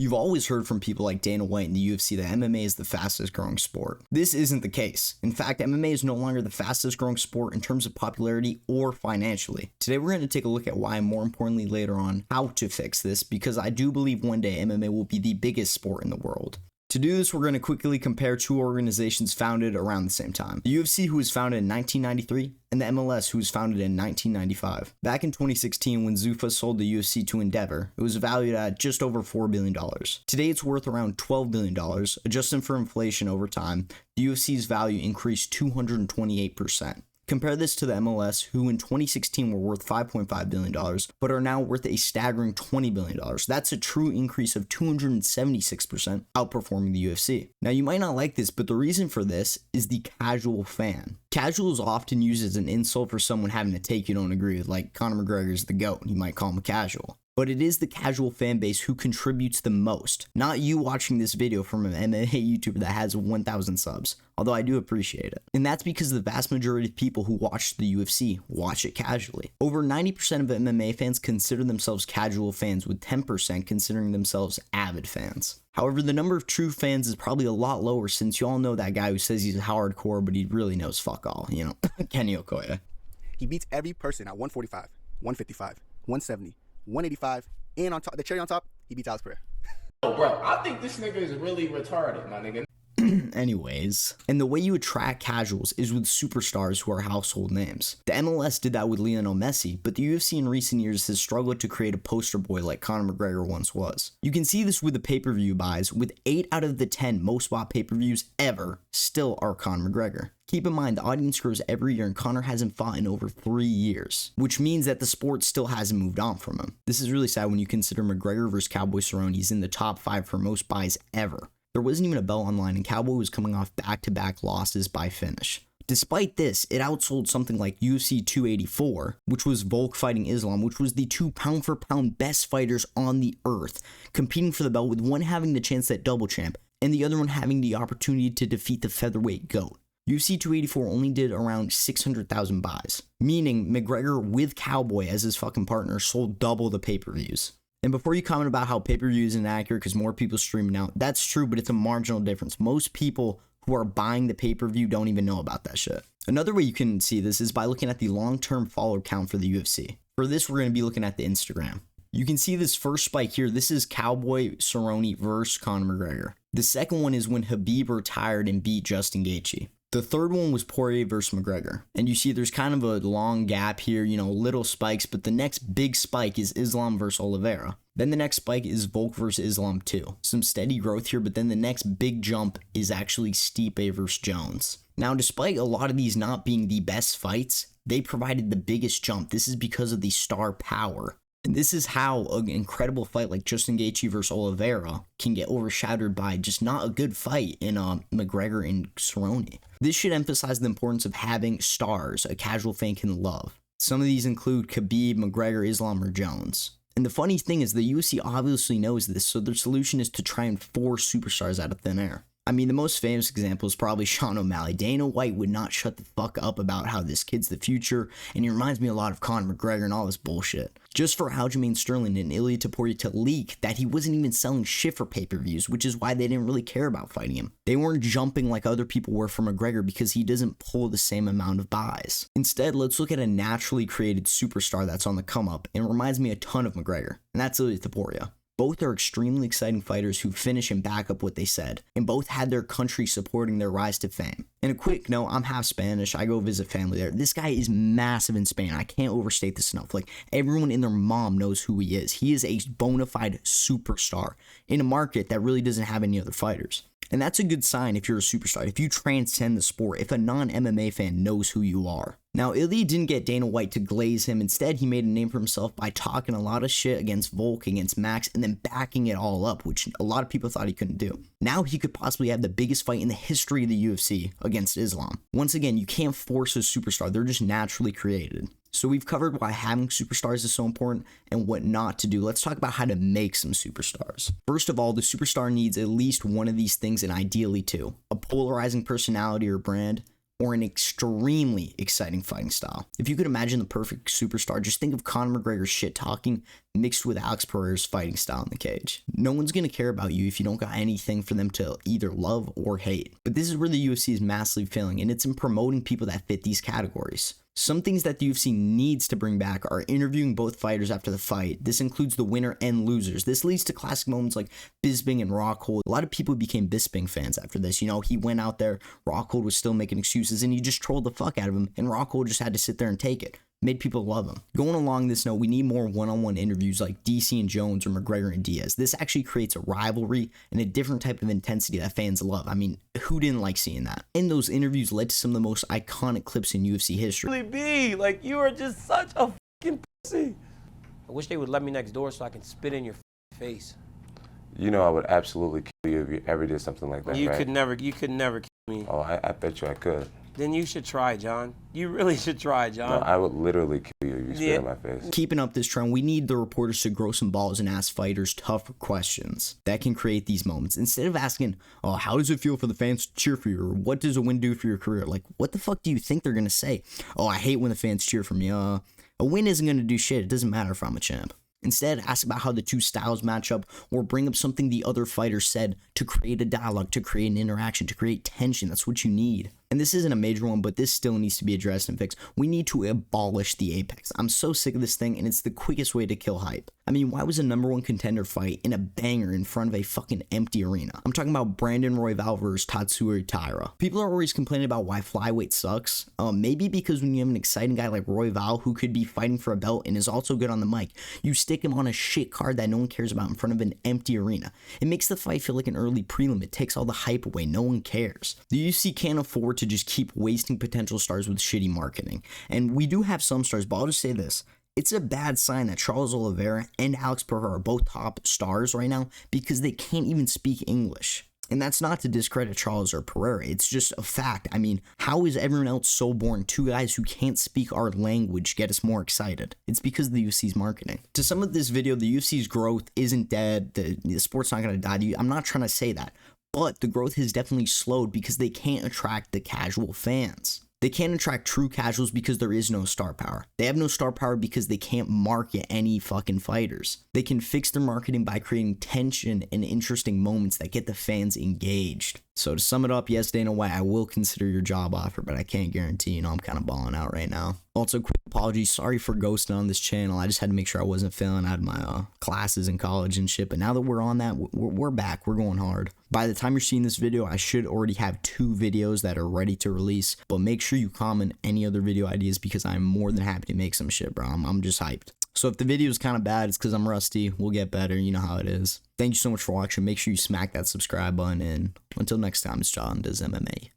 You've always heard from people like Dana White in the UFC that MMA is the fastest growing sport. This isn't the case. In fact, MMA is no longer the fastest growing sport in terms of popularity or financially. Today we're going to take a look at why, and more importantly later on, how to fix this, because I do believe one day MMA will be the biggest sport in the world. To do this, we're going to quickly compare two organizations founded around the same time. The UFC, who was founded in 1993, and the MLS, who was founded in 1995. Back in 2016, when Zuffa sold the UFC to Endeavor, it was valued at just over $4 billion. Today, it's worth around $12 billion. Adjusting for inflation over time, the UFC's value increased 228%. Compare this to the MLS, who in 2016 were worth $5.5 billion, but are now worth a staggering $20 billion. That's a true increase of 276%, outperforming the UFC. Now, you might not like this, but the reason for this is the casual fan. Casual is often used as an insult for someone having a take you don't agree with, like Conor McGregor's the GOAT, you might call him a casual. But it is the casual fan base who contributes the most, not you watching this video from an MMA YouTuber that has 1,000 subs, although I do appreciate it. And that's because the vast majority of people who watch the UFC watch it casually. Over 90% of MMA fans consider themselves casual fans, with 10% considering themselves avid fans. However, the number of true fans is probably a lot lower, since you all know that guy who says he's hardcore, but he really knows fuck all, you know, Kenny Okoye. He beats every person at 145, 155, 170. 185, and on top, the cherry on top, he beats Alex Pereira. Oh, bro, I think this nigga is really retarded, my nigga. Anyways, and the way you attract casuals is with superstars who are household names. The MLS did that with Lionel Messi, but the UFC in recent years has struggled to create a poster boy like Conor McGregor once was. You can see this with the pay-per-view buys, with 8 out of the 10 most bought pay-per-views ever still are Conor McGregor. Keep in mind, the audience grows every year and Conor hasn't fought in over 3 years, which means that the sport still hasn't moved on from him. This is really sad when you consider McGregor vs. Cowboy Cerrone is in the top 5 for most buys ever. There wasn't even a belt online, and Cowboy was coming off back-to-back losses by finish. Despite this, it outsold something like UFC 284, which was Volk fighting Islam, which was the 2 pound-for-pound best fighters on the earth, competing for the belt, with one having the chance at double champ, and the other one having the opportunity to defeat the featherweight GOAT. UFC 284 only did around 600,000 buys, meaning McGregor with Cowboy as his fucking partner sold double the pay-per-views. And before you comment about how pay-per-view is inaccurate because more people stream now, that's true, but it's a marginal difference. Most people who are buying the pay-per-view don't even know about that shit. Another way you can see this is by looking at the long-term follower count for the UFC. For this, we're going to be looking at the Instagram. You can see this first spike here. This is Cowboy Cerrone versus Conor McGregor. The second one is when Khabib retired and beat Justin Gaethje. The third one was Poirier versus McGregor. And you see there's kind of a long gap here, you know, little spikes, but the next big spike is Islam versus Oliveira. Then the next spike is Volk versus Islam 2. Some steady growth here, but then the next big jump is actually Stipe versus Jones. Now, despite a lot of these not being the best fights, they provided the biggest jump. This is because of the star power. And this is how an incredible fight like Justin Gaethje versus Oliveira can get overshadowed by just not a good fight in McGregor and Cerrone. This should emphasize the importance of having stars a casual fan can love. Some of these include Khabib, McGregor, Islam, or Jones. And the funny thing is the UFC obviously knows this, so their solution is to try and force superstars out of thin air. I mean, the most famous example is probably Sean O'Malley. Dana White would not shut the fuck up about how this kid's the future, and he reminds me a lot of Conor McGregor and all this bullshit. Just for Aljamain Sterling and Ilia Topuria to leak that he wasn't even selling shit for pay-per-views, which is why they didn't really care about fighting him. They weren't jumping like other people were for McGregor because he doesn't pull the same amount of buys. Instead, let's look at a naturally created superstar that's on the come-up and reminds me a ton of McGregor, and that's Ilia Topuria. Both are extremely exciting fighters who finish and back up what they said, and both had their country supporting their rise to fame. And a quick note, I'm half Spanish, I go visit family there. This guy is massive in Spain, I can't overstate this enough. Like, everyone in their mom knows who he is. He is a bona fide superstar in a market that really doesn't have any other fighters. And that's a good sign if you're a superstar, if you transcend the sport, if a non-MMA fan knows who you are. Now, Ilia didn't get Dana White to glaze him. Instead, he made a name for himself by talking a lot of shit against Volk, against Max, and then backing it all up, which a lot of people thought he couldn't do. Now he could possibly have the biggest fight in the history of the UFC against Islam. Once again, you can't force a superstar. They're just naturally created. So we've covered why having superstars is so important and what not to do. Let's talk about how to make some superstars. First of all, the superstar needs at least one of these things, and ideally two: a polarizing personality or brand, or an extremely exciting fighting style. If you could imagine the perfect superstar, just think of Conor McGregor's shit talking mixed with Alex Pereira's fighting style in the cage. No one's gonna care about you if you don't got anything for them to either love or hate. But this is where the UFC is massively failing, and it's in promoting people that fit these categories. Some things that the UFC needs to bring back are interviewing both fighters after the fight. This includes the winner and losers. This leads to classic moments like Bisping and Rockhold. A lot of people became Bisping fans after this. You know, he went out there, Rockhold was still making excuses, and he just trolled the fuck out of him, and Rockhold just had to sit there and take it. Made people love him. Going along this note, we need more one-on-one interviews like DC and Jones or McGregor and Diaz. This actually creates a rivalry and a different type of intensity that fans love. I mean, who didn't like seeing that? And those interviews led to some of the most iconic clips in UFC history. Really be like, you are just such a fucking pussy. I wish they would let me next door so I can spit in your face. You know I would absolutely kill you if you ever did something like that, You right? could never kill me. Oh, I bet you I could. Then you should try, John. You really should try, John. No, I would literally kill you if you spit in my face. Keeping up this trend, we need the reporters to grow some balls and ask fighters tougher questions that can create these moments. Instead of asking, oh, how does it feel for the fans to cheer for you? Or what does a win do for your career? Like, what the fuck do you think they're going to say? Oh, I hate when the fans cheer for me. A win isn't going to do shit. It doesn't matter if I'm a champ. Instead, ask about how the two styles match up, or bring up something the other fighter said to create a dialogue, to create an interaction, to create tension. That's what you need. And this isn't a major one, but this still needs to be addressed and fixed. We need to abolish the Apex. I'm so sick of this thing, and it's the quickest way to kill hype. I mean, why was a #1 contender fight in a banger in front of a fucking empty arena? I'm talking about Brandon Royval versus Tatsuri Taira. People are always complaining about why flyweight sucks. Maybe because when you have an exciting guy like Royval who could be fighting for a belt and is also good on the mic, you stick him on a shit card that no one cares about in front of an empty arena. It makes the fight feel like an early prelim. It takes all the hype away. No one cares. The UFC can't afford to just keep wasting potential stars with shitty marketing. And we do have some stars, but I'll just say this. It's a bad sign that Charles Oliveira and Alex Pereira are both top stars right now because they can't even speak English. And that's not to discredit Charles or Pereira. It's just a fact. I mean, how is everyone else so boring? Two guys who can't speak our language get us more excited. It's because of the UFC's marketing. To sum up this video, the UFC's growth isn't dead. The sport's not going to die. I'm not trying to say that. But the growth has definitely slowed because they can't attract the casual fans. They can't attract true casuals because there is no star power. They have no star power because they can't market any fucking fighters. They can fix their marketing by creating tension and interesting moments that get the fans engaged. So to sum it up, yes, Dana White, I will consider your job offer, but I can't guarantee, I'm kind of balling out right now. Also, quick apologies, sorry for ghosting on this channel. I just had to make sure I wasn't failing out of my classes in college and shit. But now that we're on that, we're back. We're going hard. By the time you're seeing this video, I should already have 2 videos that are ready to release. But make sure you comment any other video ideas because I'm more than happy to make some shit, bro. I'm just hyped. So if the video is kind of bad, it's because I'm rusty. We'll get better. You know how it is. Thank you so much for watching. Make sure you smack that subscribe button. And until next time, it's John Does MMA.